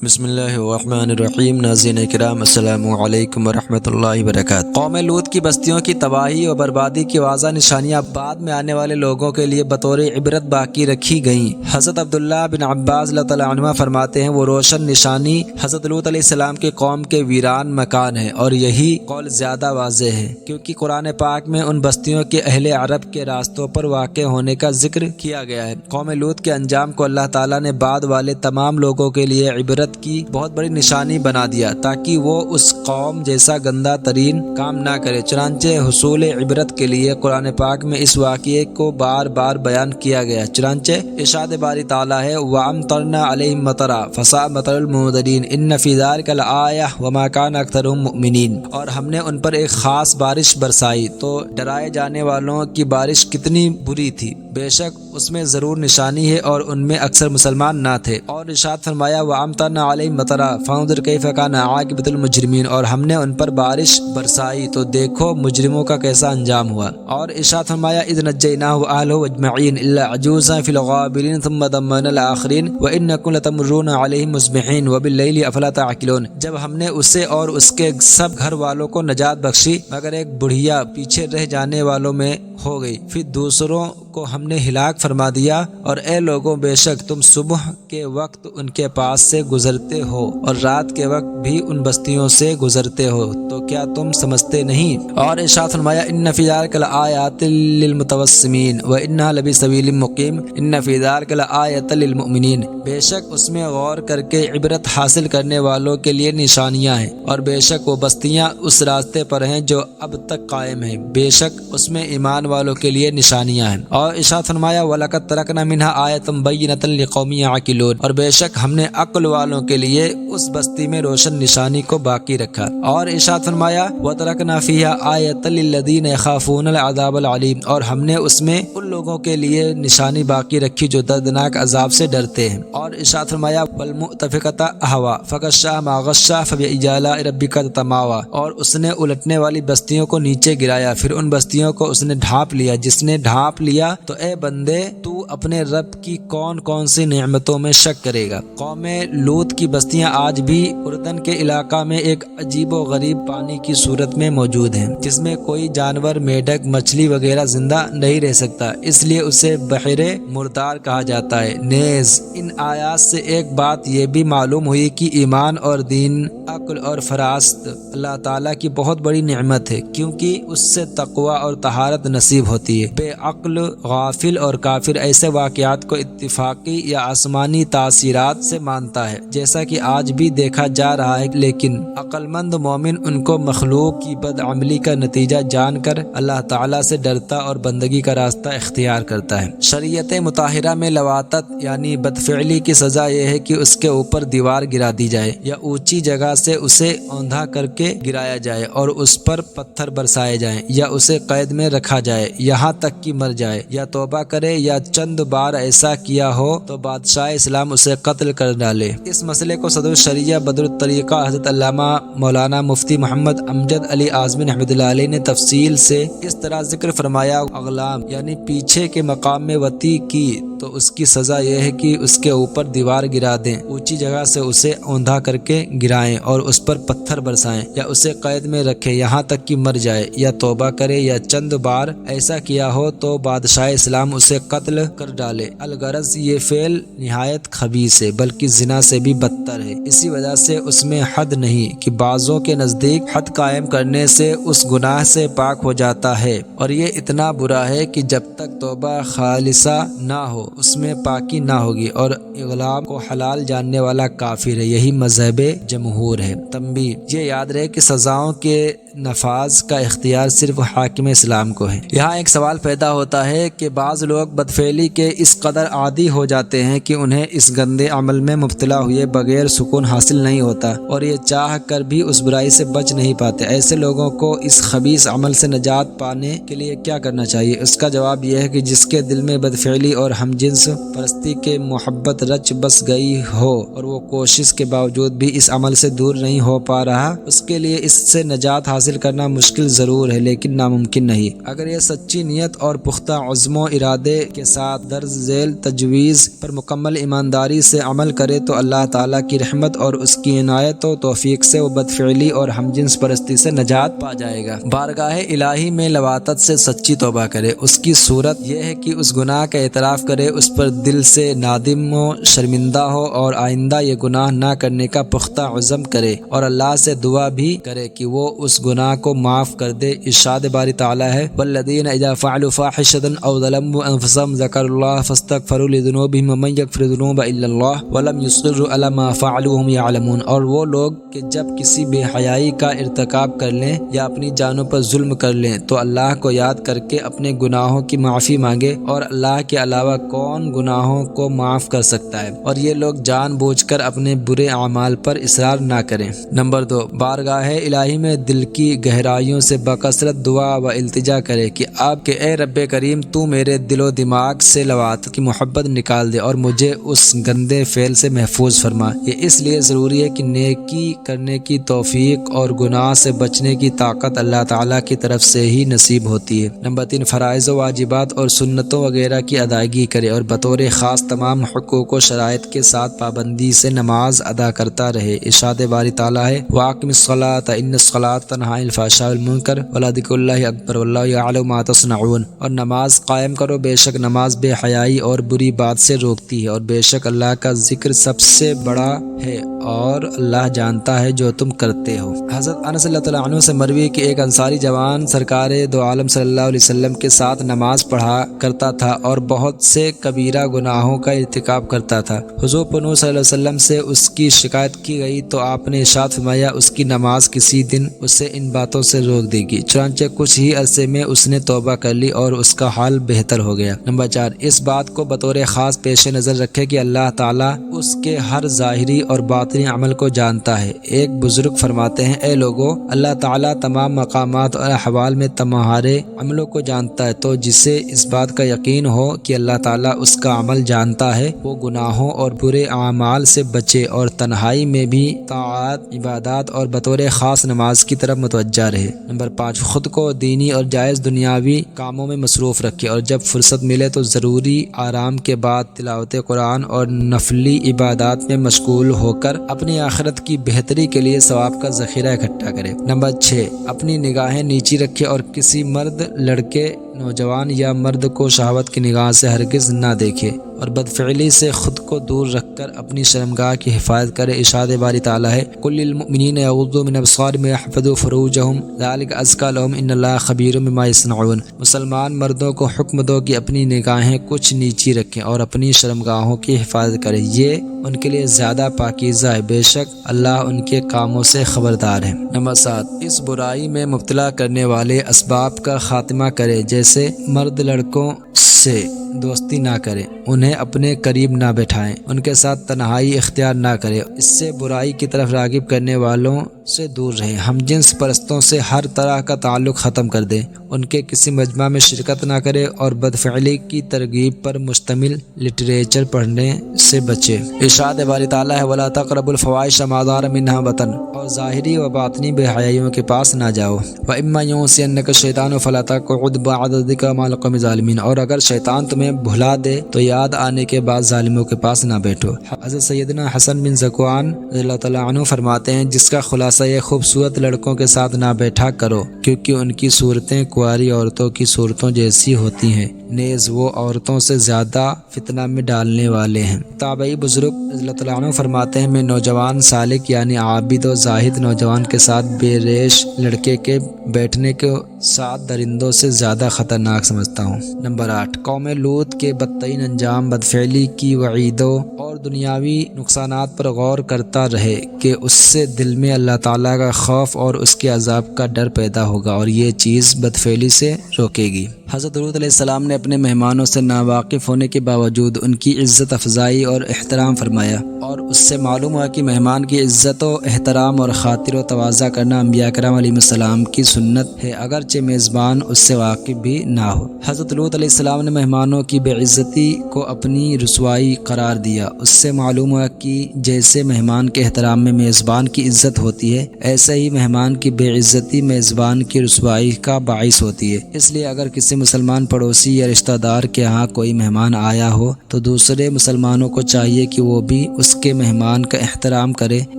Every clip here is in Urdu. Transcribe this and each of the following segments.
بسم اللہ الرحمن الرحیم۔ ناظرین کرام، السلام علیکم ورحمۃ اللہ وبرکاتہ۔ قوم لوط کی بستیوں کی تباہی اور بربادی کی واضح نشانیاں بعد میں آنے والے لوگوں کے لیے بطور عبرت باقی رکھی گئیں۔ حضرت عبداللہ بن عباس اللہ تعالیٰ عنہما فرماتے ہیں، وہ روشن نشانی حضرت لوط علیہ السلام کے قوم کے ویران مکان ہے، اور یہی قول زیادہ واضح ہے کیونکہ قرآن پاک میں ان بستیوں کے اہل عرب کے راستوں پر واقع ہونے کا ذکر کیا گیا ہے۔ قوم لوط کے انجام کو اللہ تعالیٰ نے بعد والے تمام لوگوں کے لیے عبرت کی بہت بڑی نشانی بنا دیا تاکہ وہ اس قوم جیسا گندہ ترین کام نہ کرے۔ چنانچہ حصول عبرت کے لیے قرآن پاک میں اس واقعے کو بار بار بیان کیا گیا۔ چنانچہ ارشاد باری تعالیٰ ہے، وَأَمْطَرْنَا عَلَيْهِمْ مَطَرًا فَسَاءَ مَطَرُ الْمُنذَرِينَ إِنَّ فِي ذَلِكَ لَآيَةً وَمَا كَانَ أَكْثَرُهُم مُؤْمِنِينَ۔ اور ہم نے ان پر ایک خاص بارش برسائی تو ڈرائے جانے والوں کی بارش کتنی بری تھی، بے شک اس میں ضرور نشانی ہے اور ان میں اکثر مسلمان نہ تھے۔ اور ارشاد فرمایا، وَأَمْطَرْنَا عَلَيْهِمْ مَطَرًا فَانظُرْ كَيْفَ كَانَ عَاقِبَةُ الْمُجْرِمِينَ۔ اور ہم نے ان پر بارش برسائی تو دیکھو مجرموں کا کیسا انجام ہوا۔ اور ارشاد فرمایا، إِذْ نَجَّيْنَاهُ وَأَهْلَهُ أَجْمَعِينَ إِلَّا عَجُوزًا فِي الْغَابِرِينَ ثُمَّ دَمَّرْنَا الْآخِرِينَ وَإِنَّكُمْ لَتَمُرُّونَ عَلَيْهِمْ مُصْبِحِينَ وَبِاللَّيْلِ أَفَلَا تَعْقِلُونَ۔ جب ہم نے اسے اور اس کے سب گھر والوں کو نجات بخشی مگر ایک بڑھیا پیچھے رہ جانے والوں میں ہو گئی، پھر دوسروں کو ہم نے ہلاک فرما دیا۔ اور اے لوگوں، بے شک تم صبح کے وقت ان کے پاس سے گزرتے ہو اور رات کے وقت بھی ان بستیوں سے گزرتے ہو، تو کیا تم سمجھتے نہیں؟ اور ارشاد فرمایا، ان فی ذلک لآیات للمتوسمین وانھا لفی سبیل مقیم ان فی ذلک لآیۃ للمؤمنین۔ بے شک اس میں غور کر کے عبرت حاصل کرنے والوں کے لیے نشانیاں ہیں، اور بے شک وہ بستیاں اس راستے پر ہیں جو اب تک قائم ہیں، بے شک اس میں ایمان والوں کے لیے نشانیاں ہیں۔ اور ارشاد فرمایا، وَلَقَدْ تَرَكْنَا مِنْهَا آیَةً بَيِّنَةً لِقَوْمٍ يَعْقِلُونَ۔ اور بے شک ہم نے عقل والوں کے لیے اس بستی میں روشن نشانی کو باقی رکھا۔ اور ارشاد فرمایا، وَتَرَكْنَا فِيهَا آیَةً لِلَّذِينَ يَخَافُونَ الْعَذَابَ الْعَلِيمَ۔ اور ہم نے اس میں ان لوگوں کے لیے نشانی باقی رکھی جو دردناک عذاب سے ڈرتے ہیں۔ اور ارشاد فرمایا، وَالْمُؤْتَفِكَةَ أَهْوَىٰ فَغَشَّاهَا مَا غَشَّىٰ فَبِأَيِّ آلَاءِ رَبِّكَ تَتَمَارَىٰ۔ اور اس نے الٹنے والی بستیوں کو نیچے گرایا، پھر ان بستیوں کو اس نے ڈھانپ لیا جس نے ڈھانپ لیا، تو اے بندے تو اپنے رب کی کون کون سی نعمتوں میں شک کرے گا۔ قوم لوط کی بستیاں آج بھی اردن کے علاقہ میں ایک عجیب و غریب پانی کی صورت میں موجود ہیں جس میں کوئی جانور، میڈک، مچھلی وغیرہ زندہ نہیں رہ سکتا، اس لیے اسے بحر مردار کہا جاتا ہے۔ نیز ان آیات سے ایک بات یہ بھی معلوم ہوئی کہ ایمان اور دین، عقل اور فراست اللہ تعالیٰ کی بہت بڑی نعمت ہے، کیونکہ اس سے تقوی اور طہارت نصیب ہوتی ہے۔ بے عقل، غافل اور کافر ایسے واقعات کو اتفاقی یا آسمانی تاثیرات سے مانتا ہے جیسا کہ آج بھی دیکھا جا رہا ہے، لیکن عقل مند مومن ان کو مخلوق کی بدعملی کا نتیجہ جان کر اللہ تعالیٰ سے ڈرتا اور بندگی کا راستہ اختیار کرتا ہے۔ شریعت مطہرہ میں لواطت یعنی بدفعلی کی سزا یہ ہے کہ اس کے اوپر دیوار گرا دی جائے یا اونچی جگہ سے اسے اوندھا کر کے گرایا جائے اور اس پر پتھر برسائے جائیں یا اسے قید میں رکھا جائے یہاں تک کہ مر جائے یا توبہ کرے، یا چند بار ایسا کیا ہو تو بادشاہ اسلام اسے قتل کر ڈالے۔ اس مسئلے کو صدر الشریعہ بدر الطریقہ حضرت علامہ مولانا مفتی محمد امجد علی اعظمی رحمۃ اللہ علیہ نے تفصیل سے اس طرح ذکر فرمایا، اغلام یعنی پیچھے کے مقام میں وطی کی تو اس کی سزا یہ ہے کہ اس کے اوپر دیوار گرا دیں، اونچی جگہ سے اسے اوندھا کر کے گرائیں اور اس پر پتھر برسائیں یا اسے قید میں رکھیں یہاں تک کہ مر جائے یا توبہ کرے، یا چند بار ایسا کیا ہو تو بادشاہ اسلام اسے قتل کر ڈالے۔ الغرض یہ فعل نہایت خبیث ہے، بلکہ زنا سے بھی بدتر ہے۔ اسی وجہ سے اس میں حد نہیں کہ بعضوں کے نزدیک حد قائم کرنے سے اس گناہ سے پاک ہو جاتا ہے، اور یہ اتنا برا ہے کہ جب تک توبہ خالصہ نہ ہو اس میں پاکی نہ ہوگی، اور اغلام کو حلال جاننے والا کافر ہے۔ یہی مذہب جمہور ہے۔ تنبیہ، یہ یاد رہے کہ سزاؤں کے نفاذ کا اختیار صرف حاکم اسلام کو ہے۔ یہاں ایک سوال پیدا ہوتا ہے کہ بعض لوگ بدفعلی کے اس قدر عادی ہو جاتے ہیں کہ انہیں اس گندے عمل میں مبتلا ہوئے بغیر سکون حاصل نہیں ہوتا، اور یہ چاہ کر بھی اس برائی سے بچ نہیں پاتے۔ ایسے لوگوں کو اس خبیث عمل سے نجات پانے کے لیے کیا کرنا چاہیے؟ اس کا جواب یہ ہے کہ جس کے دل میں بدفعلی اور ہم جنس پرستی کے محبت رچ بس گئی ہو اور وہ کوشش کے باوجود بھی اس عمل سے دور نہیں ہو پا رہا، اس کے لیے اس سے نجات حاصل حاصل کرنا مشکل ضرور ہے لیکن ناممکن نہیں۔ اگر یہ سچی نیت اور پختہ عزم و ارادے کے ساتھ درج ذیل تجویز پر مکمل ایمانداری سے عمل کرے تو اللہ تعالیٰ کی رحمت اور اس کی عنایت و توفیق سے وہ بدفعلی اور ہم جنس پرستی سے نجات پا جائے گا۔ بارگاہ الہی میں لواطت سے سچی توبہ کرے۔ اس کی صورت یہ ہے کہ اس گناہ کا اعتراف کرے، اس پر دل سے نادم و شرمندہ ہو اور آئندہ یہ گناہ نہ کرنے کا پختہ عزم کرے اور اللہ سے دعا بھی کرے کہ وہ اس گناہ کو معاف کر دے۔ ارشاد باری تعالیٰ ہے والذین اذا فعلوا فاحشۃ او ظلموا انفسهم ذکروا اللہ فاستغفروا لذنوبهم ومن یغفر الذنوب الا اللہ ولم یصروا علی ما فعلوا وهم یعلمون۔ اور وہ لوگ کہ جب کسی بے حیائی کا ارتکاب کر لیں یا اپنی جانوں پر ظلم کر لیں تو اللہ کو یاد کر کے اپنے گناہوں کی معافی مانگے، اور اللہ کے علاوہ کون گناہوں کو معاف کر سکتا ہے، اور یہ لوگ جان بوجھ کر اپنے برے اعمال پر اصرار نہ کریں۔ نمبر 2، بارگاہ الہی میں دل کی گہرائیوں سے بکثرت دعا و التجا کرے کہ آپ کے اے رب کریم تو میرے دل و دماغ سے لواطت کی محبت نکال دے اور مجھے اس گندے فعل سے محفوظ فرما۔ یہ اس لیے ضروری ہے کہ نیکی کرنے کی توفیق اور گناہ سے بچنے کی طاقت اللہ تعالیٰ کی طرف سے ہی نصیب ہوتی ہے۔ نمبر 3، فرائض و واجبات اور سنتوں وغیرہ کی ادائیگی کرے اور بطور خاص تمام حقوق و شرائط کے ساتھ پابندی سے نماز ادا کرتا رہے۔ ارشاد باری تعالیٰ ہے وَأَقِمِ الصَّلَاةَ إِنَّ الصَّلَاةَ تَنْهَىٰ عَنِ الْفَحْشَاءِ وَالْمُنكَرِ وَلَذِكْرُ اللَّهِ أَكْبَرُ وَاللَّهُ يَعْلَمُ مَا تَصْنَعُونَ۔ اور نماز قائم کرو، بے شک نماز بے حیائی اور بری بات سے روکتی ہے، اور بے شک اللہ کا ذکر سب سے بڑا ہے اور اللہ جانتا ہے جو تم کرتے ہو۔ حضرت انس رضی اللہ عنہ سے مروی کہ ایک انصاری جوان سرکار دو عالم صلی اللہ علیہ وسلم کے ساتھ نماز پڑھا کرتا تھا اور بہت سے کبیرہ گناہوں کا ارتکاب کرتا تھا۔ حضور پنو صلی اللہ علیہ وسلم سے اس کی شکایت کی گئی تو آپ نے ارشاد فرمایا اس کی نماز کسی دن اسے ان باتوں سے روک دے گی۔ چنانچہ کچھ ہی عرصے میں اس نے توبہ کر لی اور اس کا حال بہتر ہو گیا۔ نمبر 4، اس بات کو بطور خاص پیش نظر رکھے کہ اللہ تعالیٰ اس کے ہر ظاہری اور باطنی عمل کو جانتا ہے۔ ایک بزرگ فرماتے ہیں اے لوگو، اللہ تعالیٰ تمام مقامات اور احوال میں تمہارے عملوں کو جانتا ہے، تو جسے اس بات کا یقین ہو کہ اللہ تعالیٰ اس کا عمل جانتا ہے وہ گناہوں اور برے اعمال سے بچے اور تنہائی میں بھی طاعات، عبادات اور بطور خاص نماز کی طرف متوجہ رہے۔ نمبر 5، خود کو دینی اور جائز دنیاوی کاموں میں مصروف رکھے اور جب فرصت ملے تو ضروری آرام کے بعد تلاوت قرآن اور نفلی عبادات میں مشغول ہو کر اپنی آخرت کی بہتری کے لیے ثواب کا ذخیرہ اکٹھا کرے۔ نمبر 6، اپنی نگاہیں نیچی رکھے اور کسی مرد، لڑکے، نوجوان یا مرد کو شہوت کی نگاہ سے ہرگز نہ دیکھے اور بدفعلی سے خود کو دور رکھ کر اپنی شرمگاہ کی حفاظت کرے۔ ارشاد باری تعالیٰ ہے قُل لِّلْمُؤْمِنِينَ يَغُضُّوا مِنْ أَبْصَارِهِمْ وَيَحْفَظُوا فُرُوجَهُمْ ذَلِكَ أَزْكَىٰ لَهُمْ إِنَّ اللَّهَ خَبِيرٌ بِمَا يَصْنَعُونَ۔ مسلمان مردوں کو حکم دو کہ اپنی نگاہیں کچھ نیچی رکھیں اور اپنی شرمگاہوں کی حفاظت کریں، یہ ان کے لیے زیادہ پاکیزہ ہے، بے شک اللہ ان کے کاموں سے خبردار ہے۔ نمبر 7، اس برائی میں مبتلا کرنے والے اسباب کا خاتمہ کرے، جیسے مرد لڑکوں سے دوستی نہ کرے، انہیں اپنے قریب نہ بٹھائیں، ان کے ساتھ تنہائی اختیار نہ کرے، اس سے برائی کی طرف راغب کرنے والوں سے دور رہیں، ہم جنس پرستوں سے ہر طرح کا تعلق ختم کر دیں، ان کے کسی مجمع میں شرکت نہ کرے اور بدفعلی کی ترغیب پر مشتمل لٹریچر پڑھنے سے بچے۔ ارشاد باری تعالیٰ ہے وَلَا تَقْرَبُوا الْفَوَاحِشَ مَا ظَهَرَ مِنْهَا وَبَطَنَ، اور ظاہری و باطنی بے حیائیوں کے پاس نہ جاؤ۔ وَإِمَّا يُنسِيَنَّكَ الشَّيْطَانُ فَلَا تَقْعُدْ بَعْدَ الذِّكْرِ مَعَ الْقَوْمِ الظَّالِمِينَ، اور اگر شیطان تمہیں بھلا دے تو یاد آنے کے بعد ظالموں کے پاس نہ بیٹھو۔ حضرت سیدنا حسن بن ذکوان رضی اللہ تعالیٰ عنہ فرماتے ہیں جس کا خلاصہ یہ خوبصورت لڑکوں کے ساتھ نہ بیٹھا کرو کیونکہ ان کی صورتیں کنواری عورتوں کی صورتوں جیسی ہوتی ہیں، نیز وہ عورتوں سے زیادہ فتنہ میں ڈالنے والے ہیں۔ تابعی بزرگ رضی اللہ تعالیٰ عنہ فرماتے ہیں میں نوجوان سالک یعنی عابد و زاہد نوجوان کے ساتھ بے ریش لڑکے کے بیٹھنے کے ساتھ درندوں سے زیادہ خطرناک سمجھتا ہوں۔ نمبر 8، قوم لوط کے بدترین انجام بدفعلی کی وعیدوں اور دنیاوی نقصانات پر غور کرتا رہے کہ اس سے دل میں اللہ تعالیٰ کا خوف اور اس کے عذاب کا ڈر پیدا ہوگا اور یہ چیز بدفعلی سے روکے گی۔ حضرت لوط علیہ السلام نے اپنے مہمانوں سے ناواقف ہونے کے باوجود ان کی عزت افزائی اور احترام فرمایا، اور اس سے معلوم ہوا کہ مہمان کی عزت و احترام اور خاطر و تواضع کرنا انبیاء کرام علیہ السلام کی سنت ہے، اگرچہ میزبان اس سے واقف بھی نہ ہو۔ حضرت لوط علیہ السلام نے مہمانوں کی بے عزتی کو اپنی رسوائی قرار دیا۔ اس سے معلوم ہوا کہ جیسے مہمان کے احترام میں میزبان کی عزت ہوتی ہے، ایسے ہی مہمان کی بے عزتی میزبان کی رسوائی کا باعث ہوتی ہے۔ اس لیے اگر کسی مسلمان پڑوسی یا رشتہ دار کے ہاں کوئی مہمان آیا ہو تو دوسرے مسلمانوں کو چاہیے کہ وہ بھی اس کے مہمان کا احترام کرے،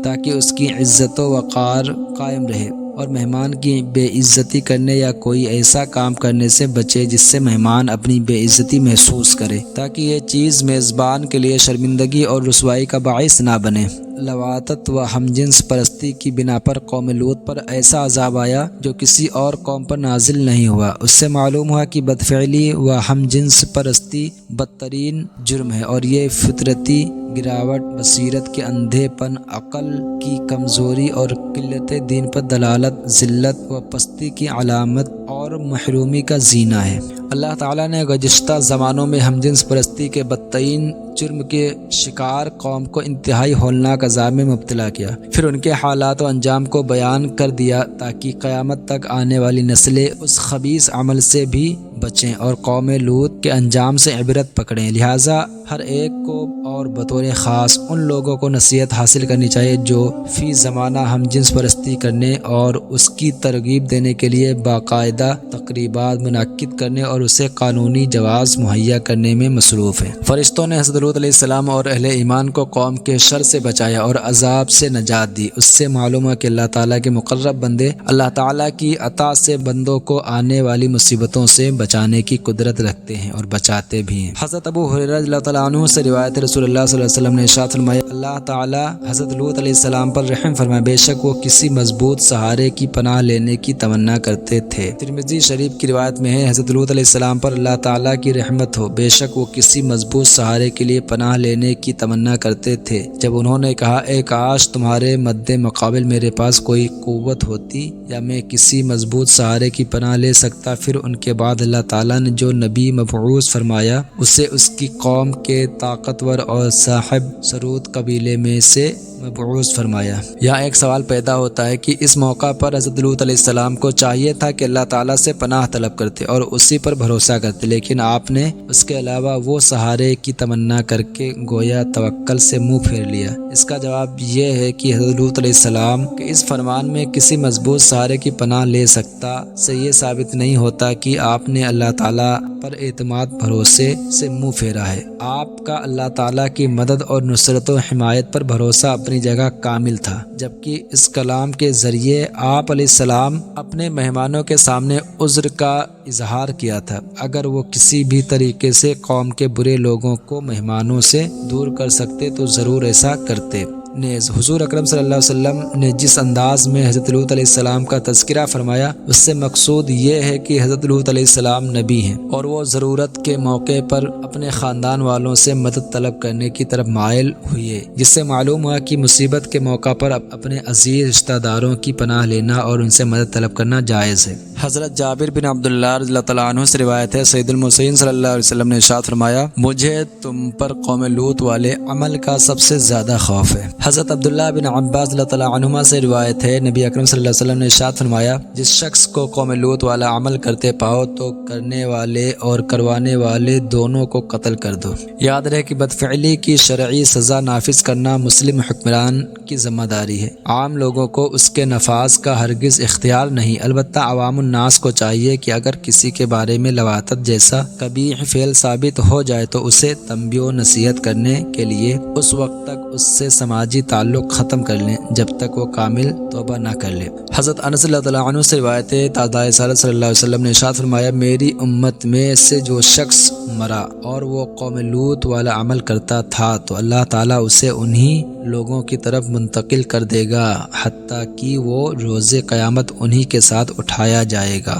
تاکہ اس کی عزت و وقار قائم رہے، اور مہمان کی بے عزتی کرنے یا کوئی ایسا کام کرنے سے بچے جس سے مہمان اپنی بے عزتی محسوس کرے، تاکہ یہ چیز میزبان کے لیے شرمندگی اور رسوائی کا باعث نہ بنے۔ لواطت و ہم جنس پرستی کی بنا پر قوم لوط پر ایسا عذاب آیا جو کسی اور قوم پر نازل نہیں ہوا۔ اس سے معلوم ہوا کہ بدفعلی و ہم جنس پرستی بدترین جرم ہے، اور یہ فطرتی گراوٹ، بصیرت کے اندھے پن، عقل کی کمزوری اور قلت دین پر دلالت، ذلت و پستی کی علامت اور محرومی کا زینہ ہے۔ اللہ تعالیٰ نے گزشتہ زمانوں میں ہم جنس پرستی کے بدترین جرم کے شکار قوم کو انتہائی ہولناک عذاب میں مبتلا کیا، پھر ان کے حالات و انجام کو بیان کر دیا تاکہ قیامت تک آنے والی نسلیں اس خبیث عمل سے بھی بچیں اور قوم لوط کے انجام سے عبرت پکڑیں۔ لہٰذا ہر ایک کو اور بطور خاص ان لوگوں کو نصیحت حاصل کرنی چاہیے جو فی زمانہ ہم جنس پرستی کرنے اور اس کی ترغیب دینے کے لیے باقاعدہ تقریبات منعقد کرنے اور اسے قانونی جواز مہیا کرنے میں مصروف ہیں۔ فرشتوں نے حضرت لوط علیہ السلام اور اہل ایمان کو قوم کے شر سے بچایا اور عذاب سے نجات دی۔ اس سے معلوم ہے کہ اللہ تعالیٰ کے مقرب بندے اللہ تعالیٰ کی عطا سے بندوں کو آنے والی مصیبتوں سے بچانے کی قدرت رکھتے ہیں اور بچاتے بھی ہیں۔ حضرت ابو ہریرہ رضی اللہ تعالیٰ عنہ سے روایت رسول اللہ صلی اللہ علیہ وسلم نے ارشاد فرمایا، اللہ تعالیٰ حضرت لوط علیہ السلام پر رحم فرمائے، بے شک وہ کسی مضبوط سہارے کی پناہ لینے کی تمنا کرتے تھے۔ ترمذی شریف کی روایت میں ہے، حضرت لوط علیہ السلام پر اللہ تعالیٰ کی رحمت ہو، بے شک وہ کسی مضبوط سہارے کے لیے پناہ لینے کی تمنا کرتے تھے۔ جب انہوں نے کہا، اے کاش تمہارے مد مقابل میرے پاس کوئی قوت ہوتی یا میں کسی مضبوط سہارے کی پناہ لے سکتا، پھر ان کے بعد اللہ تعالیٰ نے جو نبی مبعوث فرمایا اسے اس کی قوم کے طاقتور اور صاحب ثروت قبیلے میں سے مبعوث فرمایا۔ یہاں ایک سوال پیدا ہوتا ہے کہ اس موقع پر حضرت لوط علیہ السلام کو چاہیے تھا کہ اللہ تعالیٰ سے پناہ طلب کرتے اور اسی پر بھروسہ کرتے، لیکن آپ نے اس کے علاوہ وہ سہارے کی تمنا کر کے گویا توکل سے منہ پھیر لیا۔ اس کا جواب یہ ہے کہ حضرت لوط علیہ السلام کے اس فرمان میں کسی مضبوط سہارے کی پناہ لے سکتا سے یہ ثابت نہیں ہوتا کہ آپ نے اللہ تعالیٰ پر اعتماد بھروسے سے منہ پھیرا ہے۔ آپ کا اللہ تعالیٰ کی مدد اور نصرت و حمایت پر بھروسہ اپنی جگہ کامل تھا، جبکہ اس کلام کے ذریعے آپ علیہ السلام اپنے مہمانوں کے سامنے عذر کا اظہار کیا تھا۔ اگر وہ کسی بھی طریقے سے قوم کے برے لوگوں کو مہمانوں سے دور کر سکتے تو ضرور ایسا کرتے۔ نیز حضور اکرم صلی اللہ علیہ وسلم نے جس انداز میں حضرت لوط علیہ السلام کا تذکرہ فرمایا، اس سے مقصود یہ ہے کہ حضرت لوط علیہ السلام نبی ہیں اور وہ ضرورت کے موقع پر اپنے خاندان والوں سے مدد طلب کرنے کی طرف مائل ہوئے، جس سے معلوم ہوا کہ مصیبت کے موقع پر اپنے عزیز رشتہ داروں کی پناہ لینا اور ان سے مدد طلب کرنا جائز ہے۔ حضرت جابر بن عبداللہ رضی اللہ تعالیٰ عنہ سے روایت ہے، سید المرسلین صلی اللہ علیہ وسلم نے ارشاد فرمایا، مجھے تم پر قوم لوط والے عمل کا سب سے زیادہ خوف ہے۔ حضرت عبداللہ بن عباس رضی اللہ تعالیٰ عنہما سے روایت ہے، نبی اکرم صلی اللہ علیہ وسلم نے ارشاد فرمایا، جس شخص کو قوم لوط والا عمل کرتے پاؤ تو کرنے والے اور کروانے والے دونوں کو قتل کر دو۔ یاد رہے کہ بدفعلی کی شرعی سزا نافذ کرنا مسلم حکمران کی ذمہ داری ہے، عام لوگوں کو اس کے نفاذ کا ہرگز اختیار نہیں۔ البتہ عوام الناس کو چاہیے کہ اگر کسی کے بارے میں لواطت جیسا قبیح فعل ثابت ہو جائے تو اسے تنبیہ و نصیحت کرنے کے لیے اس وقت تک اس سے سماجی تعلق ختم کر لیں جب تک وہ کامل توبہ نہ کر لے۔ حضرت انس رضی اللہ عنہ سے روایت ہے، تاجدار رسالت صلی اللہ علیہ وسلم نے ارشاد فرمایا، میری امت میں سے جو شخص مرا اور وہ قوم لوط والا عمل کرتا تھا تو اللہ تعالیٰ اسے انہی لوگوں کی طرف منتقل کر دے گا حتیٰ کہ وہ روز قیامت انہی کے ساتھ اٹھایا جائے گا۔